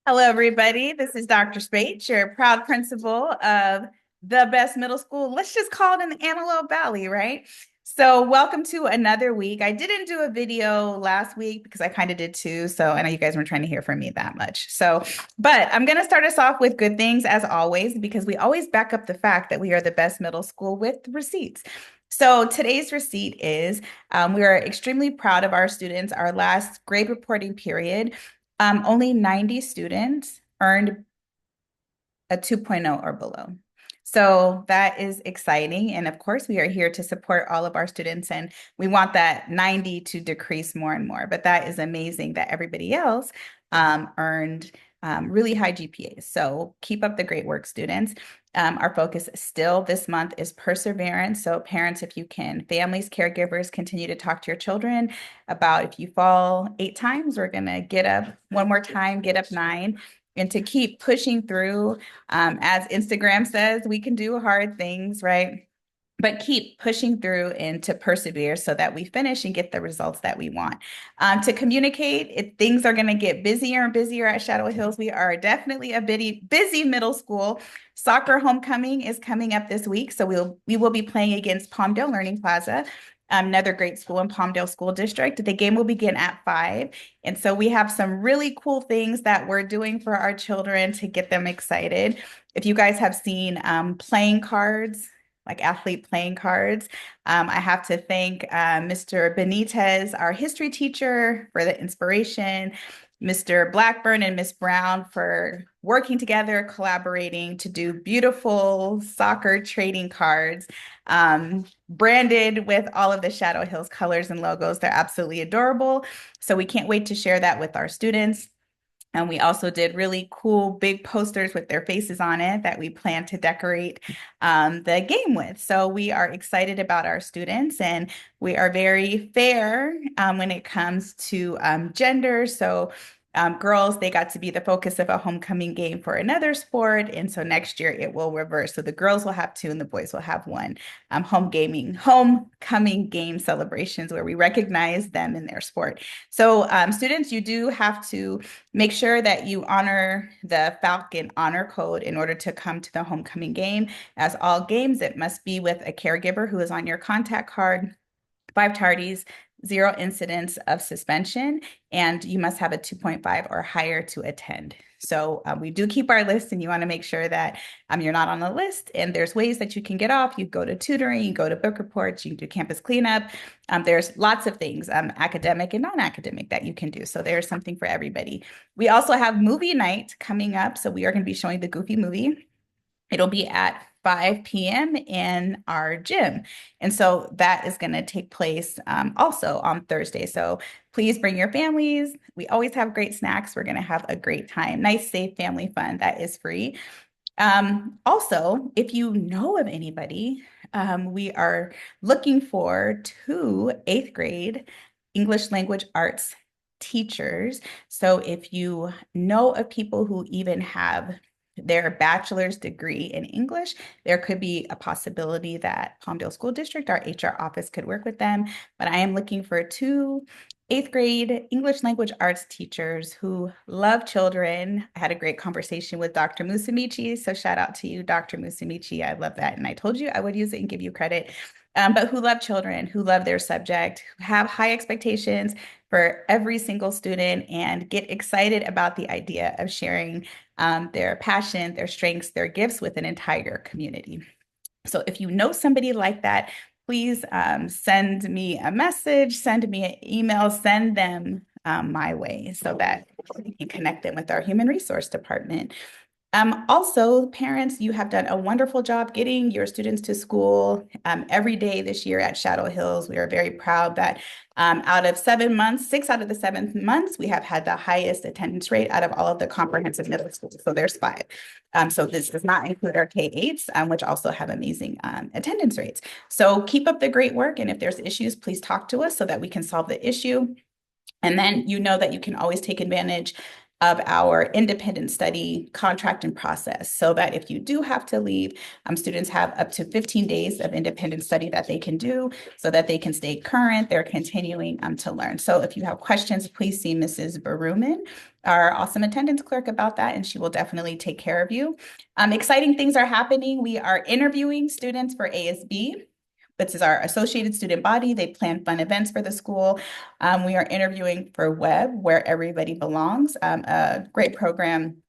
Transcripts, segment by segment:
Hello, everybody. This is Dr. Spates, your proud principal of the best middle school. Let's just call it in the Antelope Valley, right? So, welcome to another week. I didn't do a video last week because I kind of did too. So, I know you guys weren't trying to hear from me that much. But I'm going to start us off with good things as always, because we always back up the fact that we are the best middle school with receipts. So, today's receipt is we are extremely proud of our students. Our last grade reporting period, only 90 students earned a 2.0 or below. So that is exciting. And of course, we are here to support all of our students, and we want that 90 to decrease more and more. But that is amazing that everybody else earned really high GPAs. So keep up the great work, students. Our focus still this month is perseverance. So parents, if you can, families, caregivers, continue to talk to your children about if you fall 8 times, we're going to get up one more time, get up 9, and to keep pushing through. As Instagram says, we can do hard things, right? But keep pushing through and to persevere so that we finish and get the results that we want. To communicate, if things are going to get busier and busier at Shadow Hills, we are definitely a busy middle school. Soccer homecoming is coming up this week, so we will be playing against Palmdale Learning Plaza, another great school in Palmdale School District. The game will begin at 5. And so we have some really cool things that we're doing for our children to get them excited. If you guys have seen playing cards, like athlete playing cards. I have to thank Mr. Benitez, our history teacher, for the inspiration, Mr. Blackburn and Miss Brown for working together, collaborating to do beautiful soccer trading cards, branded with all of the Shadow Hills colors and logos. They're absolutely adorable. So we can't wait to share that with our students. And we also did really cool big posters with their faces on it that we plan to decorate the game with. So we are excited about our students, and we are very fair when it comes to gender. So girls, they got to be the focus of a homecoming game for another sport. And so next year it will reverse. So the girls will have 2 and the boys will have 1 homecoming game celebrations where we recognize them in their sport. So students, you do have to make sure that you honor the Falcon honor code in order to come to the homecoming game. As all games, it must be with a caregiver who is on your contact card, 5 tardies, 0 incidents of suspension, and you must have a 2.5 or higher to attend. So we do keep our list, and you want to make sure that you're not on the list. And there's ways that you can get off. You go to tutoring, you go to book reports, you can do campus cleanup. There's lots of things, academic and non-academic, that you can do. So there's something for everybody. We also have movie night coming up. So we are going to be showing the Goofy movie. It'll be at 5 p.m. in our gym. And so that is going to take place also on Thursday. So please bring your families. We always have great snacks. We're going to have a great time. Nice, safe family fun that is free. Also, if you know of anybody, we are looking for 2 8th grade English language arts teachers. So if you know of people who even have their bachelor's degree in English, there could be a possibility that Palmdale School District, our HR office, could work with them. But I am looking for 2 8th grade English language arts teachers who love children. I had a great conversation with Dr. Musamichi. So shout out to you, Dr. Musamichi. I love that. And I told you I would use it and give you credit. But who love children, who love their subject, who have high expectations for every single student, and get excited about the idea of sharing their passion, their strengths, their gifts with an entire community. So if you know somebody like that, please send me a message, send me an email, send them my way so that we can connect them with our human resource department. Also, parents, you have done a wonderful job getting your students to school every day this year at Shadow Hills. We are very proud that out of 7 months, 6 out of the 7 months, we have had the highest attendance rate out of all of the comprehensive middle schools. So there's 5. So this does not include our K-8s, which also have amazing attendance rates. So keep up the great work. And if there's issues, please talk to us so that we can solve the issue. And then you know that you can always take advantage of our independent study contract and process, so that if you do have to leave, students have up to 15 days of independent study that they can do so that they can stay current. They're continuing to learn. So if you have questions, please see Mrs. Baruman, our awesome attendance clerk, about that, and she will definitely take care of you. Exciting things are happening. We are interviewing students for ASB. This is our associated student body. They plan fun events for the school. We are interviewing for WEB, Where Everybody Belongs, a great program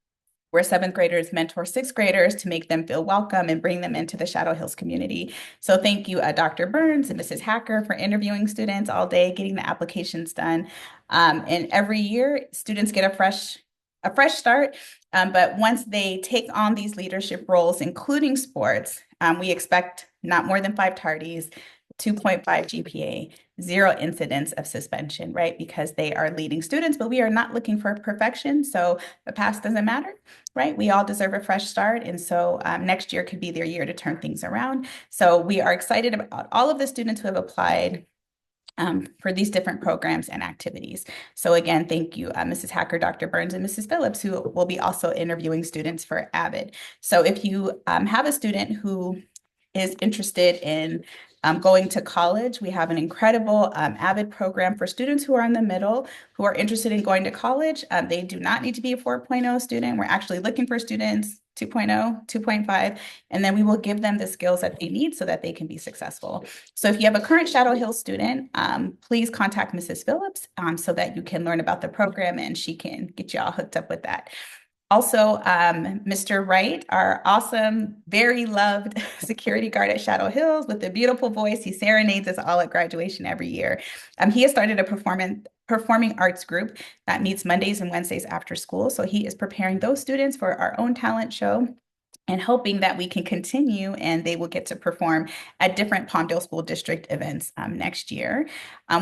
where seventh graders mentor sixth graders to make them feel welcome and bring them into the Shadow Hills community. So thank you, Dr. Burns and Mrs. Hacker, for interviewing students all day, getting the applications done. And every year, students get a fresh start. But once they take on these leadership roles, including sports, we expect not more than 5 tardies, 2.5 GPA, 0 incidents of suspension, right? Because they are leading students, but we are not looking for perfection. So the past doesn't matter, right? We all deserve a fresh start. And so next year could be their year to turn things around. So we are excited about all of the students who have applied for these different programs and activities. So again, thank you, Mrs. Hacker, Dr. Burns, and Mrs. Phillips, who will be also interviewing students for AVID. So if you have a student who is interested in going to college, we have an incredible AVID program for students who are in the middle, who are interested in going to college. They do not need to be a 4.0 student. We're actually looking for students 2.0, 2.5, and then we will give them the skills that they need so that they can be successful. So if you have a current Shadow Hill student, please contact Mrs. Phillips so that you can learn about the program and she can get you all hooked up with that. Also, Mr. Wright, our awesome, very loved security guard at Shadow Hills with a beautiful voice. He serenades us all at graduation every year. He has started a performing arts group that meets Mondays and Wednesdays after school. So he is preparing those students for our own talent show and hoping that we can continue and they will get to perform at different Palmdale School District events next year.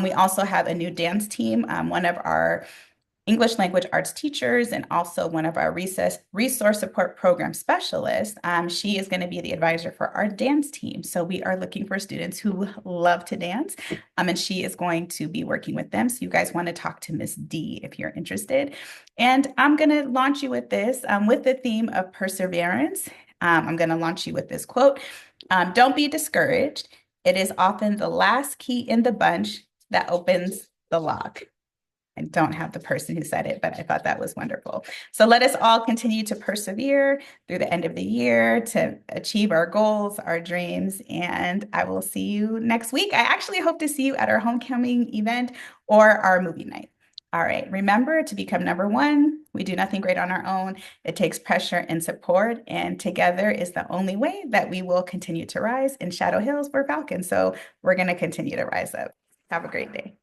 We also have a new dance team. One of our English language arts teachers and also one of our resource support program specialists. She is going to be the advisor for our dance team. So we are looking for students who love to dance, and she is going to be working with them. So you guys want to talk to Miss D if you're interested. And I'm going to launch you with this, with the theme of perseverance. I'm going to launch you with this quote. Don't be discouraged. It is often the last key in the bunch that opens the lock. I don't have the person who said it, but I thought that was wonderful. So let us all continue to persevere through the end of the year to achieve our goals, our dreams, and I will see you next week. I actually hope to see you at our homecoming event or our movie night. All right, remember to become number one. We do nothing great on our own. It takes pressure and support, and together is the only way that we will continue to rise. In Shadow Hills, we're Falcons, so we're going to continue to rise up. Have a great day.